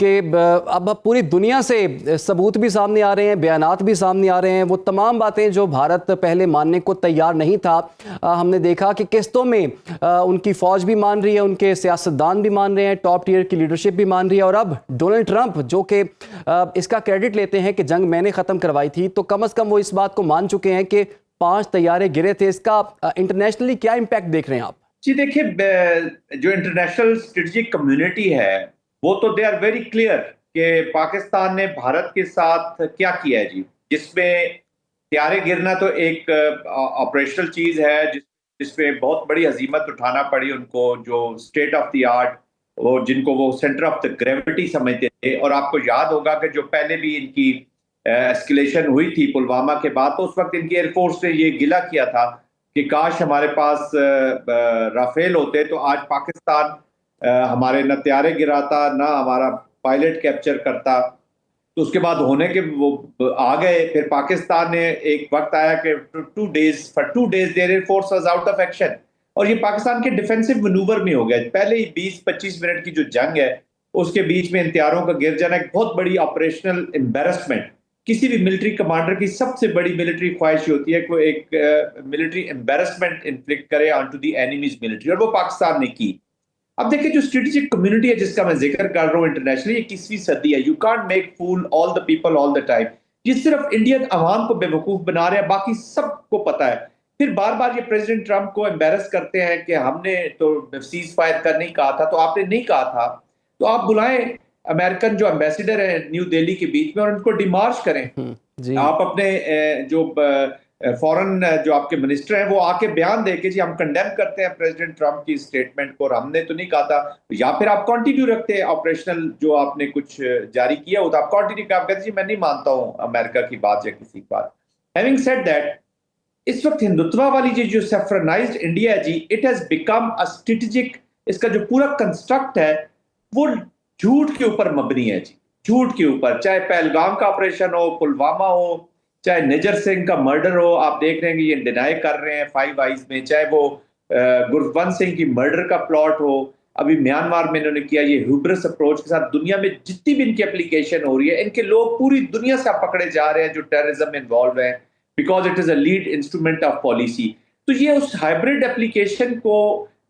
کہ اب پوری دنیا سے ثبوت بھی سامنے آ رہے ہیں، بیانات بھی سامنے آ رہے ہیں، وہ تمام باتیں جو بھارت پہلے ماننے کو تیار نہیں تھا، ہم نے دیکھا کہ قسطوں میں ان کی فوج بھی مان رہی ہے، ان کے سیاستدان بھی مان رہے ہیں، ٹاپ ٹیئر کی لیڈرشپ بھی مان رہی ہے، اور اب ڈونلڈ ٹرمپ جو کہ اس کا کریڈٹ لیتے ہیں کہ جنگ میں نے ختم کروائی تھی، تو کم از کم وہ اس بات کو مان چکے ہیں کہ 5 طیارے گرے تھے۔ اس کا انٹرنیشنلی کیا امپیکٹ دیکھ رہے ہیں آپ؟ جی دیکھیں، جو انٹرنیشنل اسٹریٹجک کمیونٹی ہے وہ تو دے آر ویری کلیئر کہ پاکستان نے بھارت کے ساتھ کیا کیا ہے جی، جس میں طیارے گرنا تو ایک آپریشنل چیز ہے جس پہ بہت بڑی عظیمت اٹھانا پڑی ان کو، جو اسٹیٹ آف دی آرٹ اور جن کو وہ سینٹر آف دی گریوٹی سمجھتے تھے۔ اور آپ کو یاد ہوگا کہ جو پہلے بھی ان کی ایسکیلیشن ہوئی تھی پلوامہ کے بعد، تو اس وقت ان کی ایئر فورس نے یہ گلہ کیا تھا کہ کاش ہمارے پاس رافیل ہوتے تو آج پاکستان ہمارے نہ طیارے گراتا نہ ہمارا پائلٹ کیپچر کرتا۔ تو اس کے بعد ہونے کے وہ آ گئے، پھر پاکستان نے ایک وقت آیا کہ for 2 days their air force was out of action، اور یہ پاکستان کے ڈیفینسو منوور میں ہو گیا۔ پہلے ہی 20-25 منٹ کی جو جنگ ہے اس کے بیچ میں ان طیاروں کا گر جانا ایک بہت بڑی آپریشنل امبیرسمنٹ، کسی بھی ملٹری کمانڈر کی سب سے بڑی ملٹری خواہش ہوتی ہے کہ وہ ایک ملٹری امبیرسمنٹ انفلکٹ کرے on to the enemies military, اور وہ پاکستان نے کی۔ اب دیکھیں جو اسٹریٹجک کمیونٹی ہے جس کا میں ذکر کر رہا ہوں انٹرنیشنلی، یہ 21ویں صدی ہے۔ You can't make fool all the people all the time. یہ صرف انڈین عوام کو بے وقوف بنا رہے ہیں، باقی سب کو پتہ ہے۔ پھر بار بار یہ پریزیڈنٹ ٹرمپ کو امبیرس کرتے ہیں کہ ہم نے تو سیز فائر کرنے ہی کہا تھا، تو آپ نے نہیں کہا تھا تو آپ بلائیں امریکن جو امبیسیڈر ہیں نیو دہلی کے بیچ میں اور ان کو ڈیمارش کریں۔ آپ اپنے جو فورن جو آپ کے منسٹر ہیں وہ آ کے بیان دے کے جی ہم کنڈیم کرتے ہیں پریزیڈنٹ ٹرمپ کی اسٹیٹمنٹ کو اور ہم نے تو نہیں کہا تھا، یا پھر آپ کنٹینیو رکھتے ہیں آپریشنل جو آپ نے کچھ جاری کیا ہو تو آپ کنٹینیو کہ آپ کہتے ہیں جی میں نہیں مانتا ہوں امریکہ کی بات یا کسی کی بات۔ ہیونگ سیڈ دیٹ، اس وقت ہندوتوا والی جو سیفرنائزڈ انڈیا ہے جی، it has become a strategic, اس کا جو پورا کنسٹرکٹ ہے وہ جھوٹ کے اوپر مبنی ہے جی، جھوٹ کے اوپر، چاہے پہلگام کا آپریشن ہو، پلوامہ ہو، چاہے نجر سنگھ کا مرڈر ہو، آپ دیکھ رہے ہیں کہ یہ ڈینائی کر رہے ہیں 5 آئیز میں، چاہے وہ گروونت سنگھ کی مرڈر کا پلاٹ ہو، ابھی میانمار میں انہوں نے کیا، یہ ہیوبرس اپروچ کے ساتھ دنیا میں جتنی بھی ان کی اپلیکیشن ہو رہی ہے، ان کے لوگ پوری دنیا سے پکڑے جا رہے ہیں جو ٹیررزم میں انوالو ہیں، because it is a lead instrument of policy. تو یہ اس ہائبرڈ اپلیکیشن کو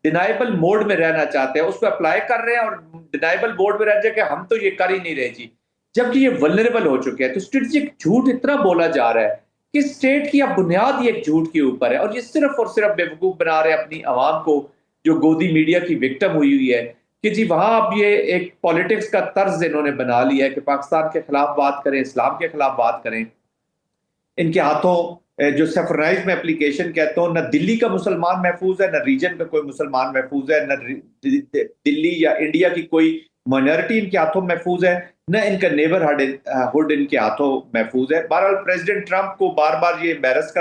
ڈینائبل موڈ میں رہنا چاہتے ہیں، اس کو اپلائی کر رہے ہیں اور ڈینائبل موڈ میں رہ جائے کہ ہم تو یہ کر ہی نہیں رہے جی، جبکہ یہ ولنریبل ہو چکے ہیں۔ تو اسٹریٹجک جھوٹ اتنا بولا جا رہا ہے کہ اسٹیٹ کی اب بنیاد ہی ایک جھوٹ کے اوپر ہے، اور یہ صرف اور صرف بیوقوف بنا رہے ہیں اپنی عوام کو جو گودی میڈیا کی وکٹم ہوئی ہے کہ جی وہاں اب یہ ایک پالیٹکس کا طرز انہوں نے بنا لیا ہے کہ پاکستان کے خلاف بات کریں، اسلام کے خلاف بات کریں۔ ان کے ہاتھوں جو سیفرنائز میں اپلیکیشن کہتا ہوں، نہ دلی کا مسلمان محفوظ ہے، نہ ریجن کا کوئی مسلمان محفوظ ہے، نہ دلی یا انڈیا کی کوئی مائنورٹی ان کے ہاتھوں محفوظ ہے، نہ ان کا نیبر ہڈ ان کے ہاتھوں محفوظ ہے۔ بہرحال پریزیڈنٹ ٹرمپ کو بار بار یہ امبیرس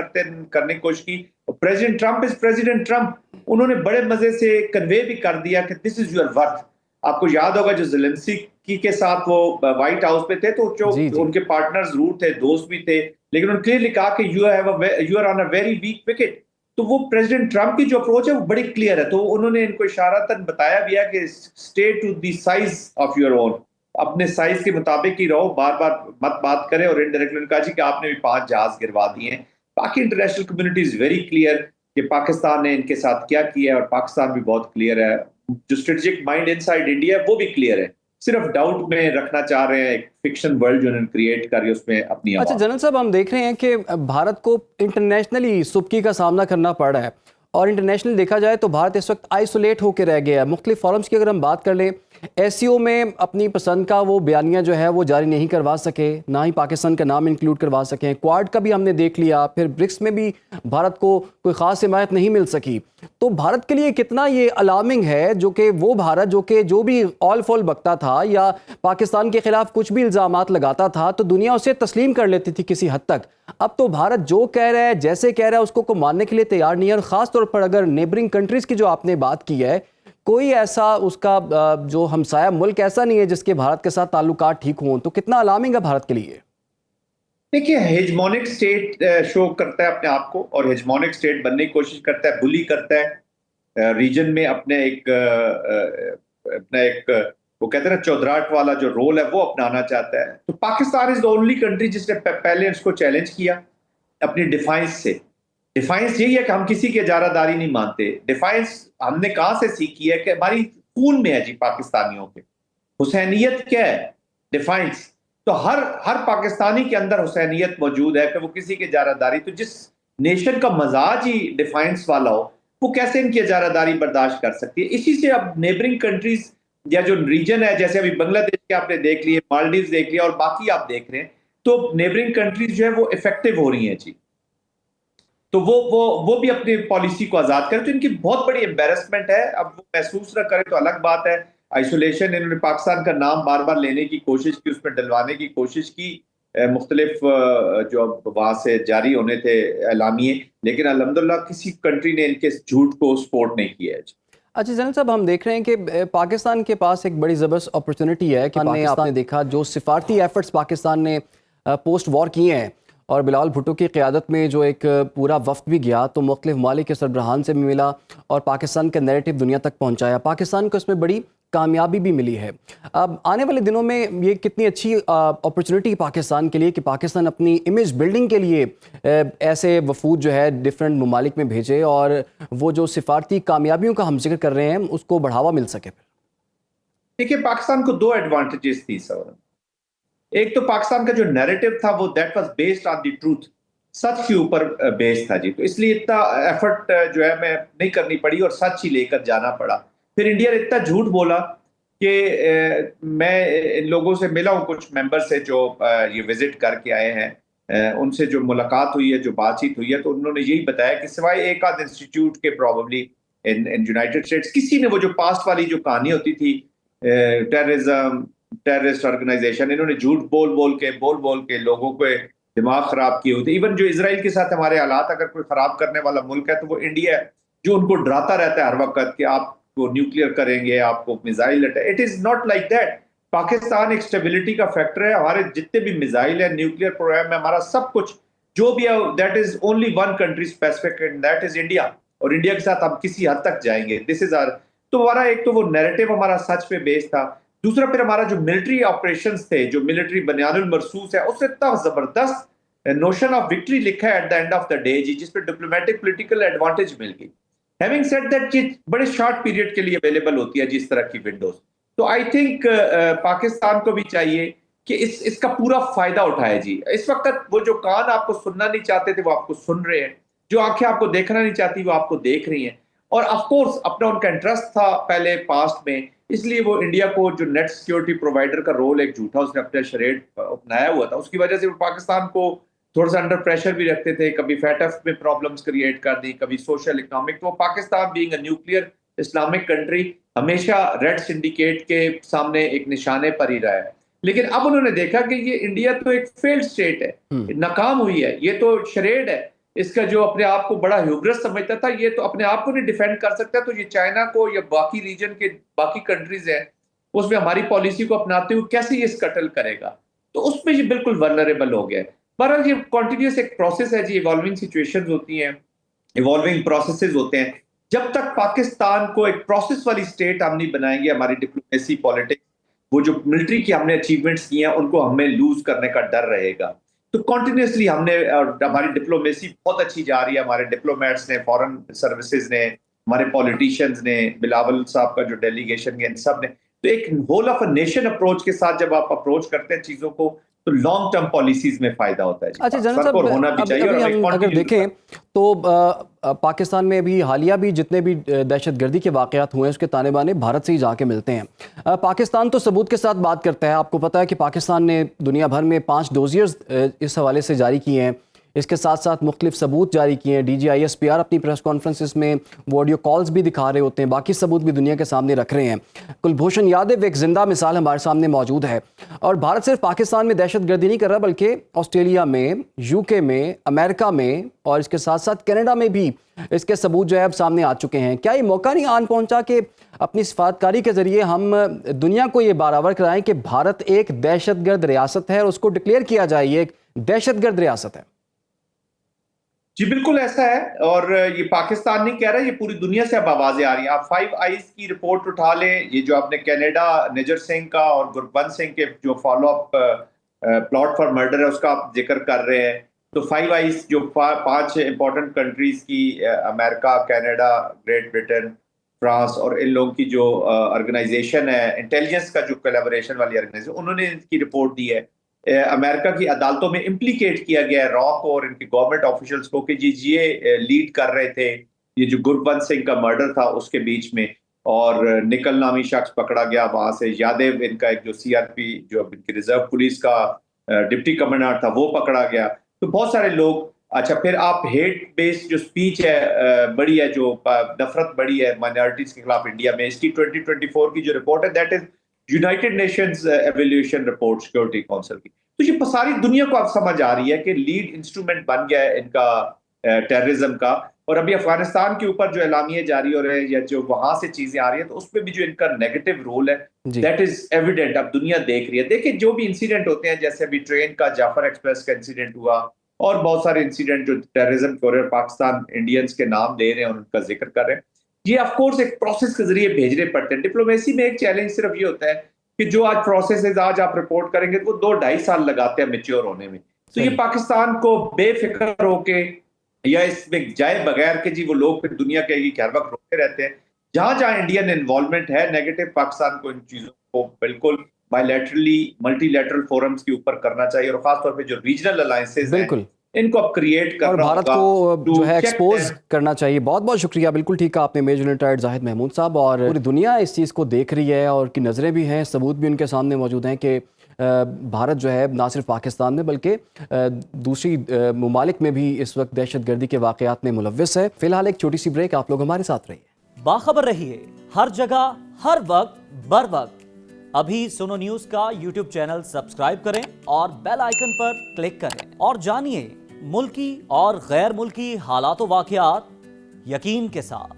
کرنے کی کوشش کی، پریزیڈنٹ ٹرمپ از پریزیڈنٹ ٹرمپ، انہوں نے بڑے مزے سے کنوے بھی کر دیا کہ دس از یور ورتھ۔ آپ کو یاد ہوگا جو زیلنسکی کے ساتھ وہ وائٹ ہاؤس پہ تھے تو جو ان کے پارٹنر ضرور تھے، دوست بھی تھے، لیکن انہوں نے کلیئرلی کہا کہ you are on a very weak wicket. تو وہ پریزیڈنٹ ٹرمپ کی جو اپروچ ہے وہ بڑی کلیئر ہے، تو انہوں نے ان کو اشارتاً بتایا بھی ہے کہ stay to the size of your own, اپنے سائز کے مطابق ہی رہو، بار بار مت بات کریں۔ اور انڈائریکٹلی نے کہا جی کہ آپ نے بھی 5 جہاز گروا دیے ہیں۔ باقی international community is very clear کہ پاکستان نے ان کے ساتھ کیا کیا ہے، اور پاکستان بھی بہت کلیئر ہے، جو strategic mind in side India ہے وہ بھی کلیئر ہے، صرف ڈاؤٹ میں رکھنا چاہ رہے ہیں ایک فکشن ورلڈ جو انہوں نے کریٹ کر اس میں اپنی اچھا جنرل صاحب، ہم دیکھ رہے ہیں کہ بھارت کو انٹرنیشنلی سبکی کا سامنا کرنا پڑ رہا ہے، اور انٹرنیشنل دیکھا جائے تو بھارت اس وقت آئسولیٹ ہو کے رہ گیا ہے۔ مختلف فورمز کی اگر ہم بات کر لیں، ایس سی او میں اپنی پسند کا وہ بیانیہ جو ہے وہ جاری نہیں کروا سکے، نہ ہی پاکستان کا نام انکلوڈ کروا سکیں، کوارڈ کا بھی ہم نے دیکھ لیا، پھر برکس میں بھی بھارت کو کوئی خاص حمایت نہیں مل سکی۔ تو بھارت کے لیے کتنا یہ الارمنگ ہے جو کہ وہ بھارت جو بھی آل فول بکتا تھا یا پاکستان کے خلاف کچھ بھی الزامات لگاتا تھا تو دنیا اسے تسلیم کر لیتی تھی کسی حد تک، اب تو بھارت جو کہہ رہا ہے جیسے کہہ رہا ہے اس کو ماننے کے لیے تیار نہیں ہے، اور خاص طور پر اگر نیبرنگ کنٹریز کی جو آپ نے بات کی ہے، کوئی ایسا اس کا جو ہمسایہ ملک ایسا نہیں ہے جس کے بھارت کے ساتھ تعلقات ٹھیک ہوں، تو کتنا الارمنگ ہے بھارت کے لیے؟ دیکھیے ہیجمونک سٹیٹ شو کرتا ہے اپنے آپ کو، اور ہیجمونک سٹیٹ بننے کی کوشش کرتا ہے، بلی کرتا ہے ریجن میں اپنے ایک وہ کہتے ہیں نا چودراہٹ والا جو رول ہے وہ اپنانا چاہتا ہے. تو پاکستان از دا اونلی کنٹری جس نے پہلے اس کو چیلنج کیا اپنی ڈیفائنس سے. ڈیفائنس یہی ہے کہ ہم کسی کی اجارہ داری نہیں مانتے. ڈیفائنس ہم نے کہاں سے سیکھی ہے کہ ہماری خون میں ہے جی پاکستانیوں کے. حسینیت کیا ہے؟ ڈیفائنس. تو ہر پاکستانی کے اندر حسینیت موجود ہے کہ وہ کسی کی اجارہ داری, تو جس نیشن کا مزاج ہی ڈیفائنس والا ہو وہ کیسے ان کی اجارہ داری برداشت کر سکتی ہے. اسی سے اب نیبرنگ کنٹریز یا جو ریجن ہے, جیسے ابھی بنگلہ دیش کے آپ نے دیکھ لیے, مالڈیوز دیکھ لیا اور باقی آپ دیکھ رہے ہیں, تو نیبرنگ کنٹریز جو ہے وہ افیکٹو ہو رہی ہیں جی. تو وہ بھی اپنی پالیسی کو آزاد کریں. تو ان کی بہت بڑی امبیرسمنٹ ہے. اب وہ محسوس نہ کریں تو الگ بات ہے. آئسولیشن, انہوں نے پاکستان کا نام بار بار لینے کی کوشش کی, اس پہ ڈلوانے کی کوشش کی, مختلف جو وہاں سے جاری ہونے تھے اعلامیے, لیکن الحمدللہ کسی کنٹری نے ان کے جھوٹ کو سپورٹ نہیں کیا ہے. اچھا زینب صاحب, ہم دیکھ رہے ہیں کہ پاکستان کے پاس ایک بڑی زبردست اپرچونٹی ہے کہ آپ نے دیکھا جو سفارتی ایفرٹس پاکستان نے پوسٹ وار کیے ہیں, اور بلاول بھٹو کی قیادت میں جو ایک پورا وفد بھی گیا تو مختلف ممالک کے سربراہان سے بھی ملا اور پاکستان کا نیریٹو دنیا تک پہنچایا. پاکستان کو اس میں بڑی کامیابی بھی ملی ہے. اب آنے والے دنوں میں یہ کتنی اچھی اپرچونٹی پاکستان کے لیے کہ پاکستان اپنی امیج بلڈنگ کے لیے ایسے وفود جو ہے ڈفرینٹ ممالک میں بھیجے اور وہ جو سفارتی کامیابیوں کا ہم ذکر کر رہے ہیں اس کو بڑھاوا مل سکے. دیکھیے پاکستان کو دو ایڈوانٹیجز تھی سر. ایک تو پاکستان کا جو نیریٹو تھا وہ that was based on the truth, سچ کے اوپر بیس تھا جی. تو اس لیے اتنا ایفرٹ جو ہے میں نہیں کرنی پڑی اور سچ ہی لے کر جانا پڑا. پھر انڈیا نے اتنا جھوٹ بولا کہ میں ان لوگوں سے ملا ہوں, کچھ ممبر سے جو یہ وزٹ کر کے آئے ہیں, ان سے جو ملاقات ہوئی ہے, جو بات چیت ہوئی ہے, تو انہوں نے یہی بتایا کہ سوائے ایک آدھ انسٹیٹیوٹ کے پروبیبلی ان یونائٹڈ اسٹیٹس, کسی نے وہ جو پاسٹ والی جو کہانی ہوتی تھی ٹیررزم, ٹیررسٹ آرگنائزیشن, انہوں نے جھوٹ بول کے لوگوں کو دماغ خراب کیے ہوتے. ایون جو اسرائیل کے ساتھ ہمارے حالات اگر کوئی خراب کرنے والا ملک ہے تو وہ انڈیا ہے, جو ان کو ڈراتا رہتا ہے ہر وقت کہ آپ کو نیوکلیئر کریں گے, آپ کو missile attack. It is not like that. Pakistan ایک اسٹیبلٹی کا فیکٹر ہے. ہمارے جتنے بھی میزائل ہیں, نیوکلیئر پروگرام ہے, ہمارا سب کچھ جو بھی ہے, that is only one country specific and that is India. اور انڈیا کے ساتھ ہم کسی حد تک جائیں گے. دس از آر. تو ہمارا ایک تو وہ نیریٹو ہمارا سچ پہ بیس تھا. دوسرا پھر ہمارا جو ملٹری آپریشنز تھے, جو ملٹری بنیاد المرصوص ہے, اس سے اتنا زبردست نوشن آف وکٹری لکھا ہے at the end of the day جی, جس پہ ڈپلومیٹک پولیٹیکل ایڈوانٹیج مل گئی. ہیونگ سیڈ دیٹ یہ بڑے شارٹ پیریڈ کے لیے اویلیبل ہوتی ہے جس طرح کی ونڈوز. تو آئی تھنک پاکستان کو بھی چاہیے کہ اس کا پورا فائدہ اٹھائے جی. اس وقت وہ جو کان آپ کو سننا نہیں چاہتے تھے وہ آپ کو سن رہے ہیں, جو آنکھیں آپ کو دیکھنا نہیں چاہتی وہ آپ کو دیکھ رہی ہیں. اور آف کورس اپنا ان کا انٹرسٹ تھا پہلے پاسٹ میں, اس لیے وہ انڈیا کو جو نیٹ سیکیورٹی پرووائڈر کا رول ایک جھوٹا اس نے اپنے شریڈ اپنایا ہوا تھا, اس کی وجہ سے وہ پاکستان کو تھوڑا سا انڈر پریشر بھی رکھتے تھے. کبھی فیٹف میں پرابلمز کریٹ کر دی, کبھی سوشل اکنامک. تو Pakistan being a nuclear Islamic country ہمیشہ ریڈ سنڈیکیٹ کے سامنے ایک نشانے پر ہی رہا ہے. لیکن اب انہوں نے دیکھا کہ یہ انڈیا تو ایک فیلڈ اسٹیٹ ہے, ناکام ہوئی ہے, یہ تو شریڈ ہے. اس کا جو اپنے آپ کو بڑا ہیوبرس سمجھتا تھا, یہ تو اپنے آپ کو نہیں ڈیفینڈ کر سکتا, تو یہ چائنا کو یا باقی ریجن کے باقی کنٹریز ہیں اس میں ہماری پالیسی کو اپناتے ہوئے کیسے یہ اسکٹل کرے گا. تو اس میں یہ بالکل ولنریبل ہو گیا ہے. بہرحال یہ کنٹینیوس ایک پروسیس ہے جی. ایوالونگ سچویشنز ہوتی ہیں, ایوالونگ پروسیسز ہوتے ہیں. جب تک پاکستان کو ایک پروسیس والی اسٹیٹ ہم نہیں بنائیں گے, ہماری ڈپلومیسی پالیٹکس, وہ جو ملٹری کی ہم نے اچیومنٹس کی ہیں ان کو ہمیں لوز کرنے کا ڈر رہے گا. تو کنٹینیوسلی ہم نے, ہماری ڈپلومیسی بہت اچھی جا رہی ہے, ہمارے ڈپلومیٹس نے, فارن سروسز نے, ہمارے پولیٹیشینز نے, بلاول صاحب کا جو ڈیلیگیشن ہے, ان سب نے. تو ایک whole of a nation approach کے ساتھ جب آپ اپروچ کرتے ہیں چیزوں کو تو لانگ ٹرم پالیسیز میں فائدہ ہوتا ہے. اچھا جنرل صاحب, ابھی ہم اگر دیکھیں تو پاکستان میں ابھی حالیہ بھی جتنے بھی دہشت گردی کے واقعات ہوئے ہیں اس کے تانے بانے بھارت سے ہی جا کے ملتے ہیں. پاکستان تو ثبوت کے ساتھ بات کرتا ہے. آپ کو پتہ ہے کہ پاکستان نے دنیا بھر میں 5 ڈوزیئرز اس حوالے سے جاری کیے ہیں. اس کے ساتھ ساتھ مختلف ثبوت جاری کیے ہیں. DGISPR اپنی پریس کانفرنسز میں وہ آڈیو کالز بھی دکھا رہے ہوتے ہیں, باقی ثبوت بھی دنیا کے سامنے رکھ رہے ہیں. کلبھوشن یادو ایک زندہ مثال ہمارے سامنے موجود ہے. اور بھارت صرف پاکستان میں دہشت گردی نہیں کر رہا بلکہ آسٹریلیا میں, UK میں, امریکہ میں اور اس کے ساتھ ساتھ کینیڈا میں بھی اس کے ثبوت جو ہے اب سامنے آ چکے ہیں. کیا یہ موقع نہیں آن پہنچا کہ اپنی سفارتکاری کے ذریعے ہم دنیا کو یہ برآور کرائیں کہ بھارت ایک دہشت گرد ریاست ہے اور اس کو ڈکلیئر کیا جائے یہ ایک دہشت گرد ریاست ہے؟ جی بالکل ایسا ہے، اور یہ پاکستان نہیں کہہ رہا، یہ پوری دنیا سے اب آوازیں آ رہی ہیں. آپ 5 آئیز کی رپورٹ اٹھا لیں، یہ جو آپ نے کینیڈا نجر سنگھ کا اور گربنت سنگھ کے جو follow up plot for murder ہے اس کا آپ ذکر کر رہے ہیں، تو 5 آئیز جو 5 امپورٹنٹ کنٹریز کی، امریکہ، کینیڈا، گریٹ برٹن، فرانس، اور ان لوگوں کی جو آرگنائزیشن ہے انٹیلیجنس کا جو کولیبوریشن والی آرگنائزیشن، انہوں نے ان کی رپورٹ دی ہے. امریکہ کی عدالتوں میں امپلیکیٹ کیا گیا ہے را کو اور ان کی گورنمنٹ آفیشلز کو کہ یہ لیڈ کر رہے تھے یہ جو گربنت سنگھ کا مرڈر تھا اس کے بیچ میں. اور نکل نامی شخص پکڑا گیا وہاں سے، یادیو ان کا ایک جو سی آر پی جو ان کی ریزرو پولیس کا ڈپٹی کمانڈر تھا وہ پکڑا گیا. تو بہت سارے لوگ. اچھا پھر آپ ہیٹ بیس جو سپیچ ہے بڑی ہے، جو نفرت بڑی ہے مائنارٹیز کے خلاف انڈیا میں، اس کی 2024 کی جو رپورٹ ہے that is United nations evaluation report security council کی. تو یہ ساری دنیا کو اب سمجھ آ رہی ہے کہ لیڈ انسٹرومنٹ بن گیا ہے ان کا ٹیررزم کا. اور ابھی افغانستان کے اوپر جو اعلامیے جاری ہو رہے ہیں یا جو وہاں سے چیزیں آ رہی ہیں تو اس میں بھی جو ان کا نیگیٹو رول ہے دیٹ از ایویڈنٹ، اب دنیا دیکھ رہی ہے. دیکھیں جو بھی انسیڈنٹ ہوتے ہیں، جیسے ابھی ٹرین کا جعفر ایکسپریس کا انسیڈنٹ ہوا اور بہت سارے انسیڈنٹ جو ٹیررزم کے ہو رہے ہیں، پاکستان انڈینز کے نام لے رہے ہیں اور ان کا ذکر کر رہے ہیں، یہ آف کورس ایک پروسیس کے ذریعے بھیجنے پڑتے ہیں. ڈپلومیسی میں ایک چیلنج صرف یہ ہوتا ہے کہ جو آج پروسیسز آج آپ رپورٹ کریں گے وہ 2-2.5 سال لگاتے ہیں میچور ہونے میں. تو یہ پاکستان کو بے فکر ہو کے یا اس میں جائے بغیر کہ جی وہ لوگ پھر دنیا کے ہر وقت روکتے رہتے ہیں، جہاں جہاں انڈین انوالومنٹ ہے نیگیٹو، پاکستان کو ان چیزوں کو بالکل by laterally multi lateral forums کے اوپر کرنا چاہیے، اور خاص طور پہ جو ریجنل الائنسز ہیں ان کو اب کریٹ کرنا اور بھارت کو جو ہے ایکسپوز کرنا چاہیے. بہت بہت شکریہ. بالکل ٹھیک کہا آپ نے میجر ریٹائرڈ زاہد محمود صاحب. اور پوری دنیا اس چیز کو دیکھ رہی ہے اور کی نظریں بھی ہیں، ثبوت بھی ان کے سامنے موجود ہیں کہ بھارت جو ہے نہ صرف پاکستان میں بلکہ دوسری ممالک میں بھی اس وقت دہشت گردی کے واقعات میں ملوث ہے. فی الحال ایک چھوٹی سی بریک، آپ لوگ ہمارے ساتھ رہیے. باخبر رہیے ہر جگہ ہر وقت بر وقت. ابھی سنو نیوز کا یوٹیوب چینل سبسکرائب کریں اور بیل آئیکن پر کلک کریں اور جانیے ملکی اور غیر ملکی حالات و واقعات یقین کے ساتھ.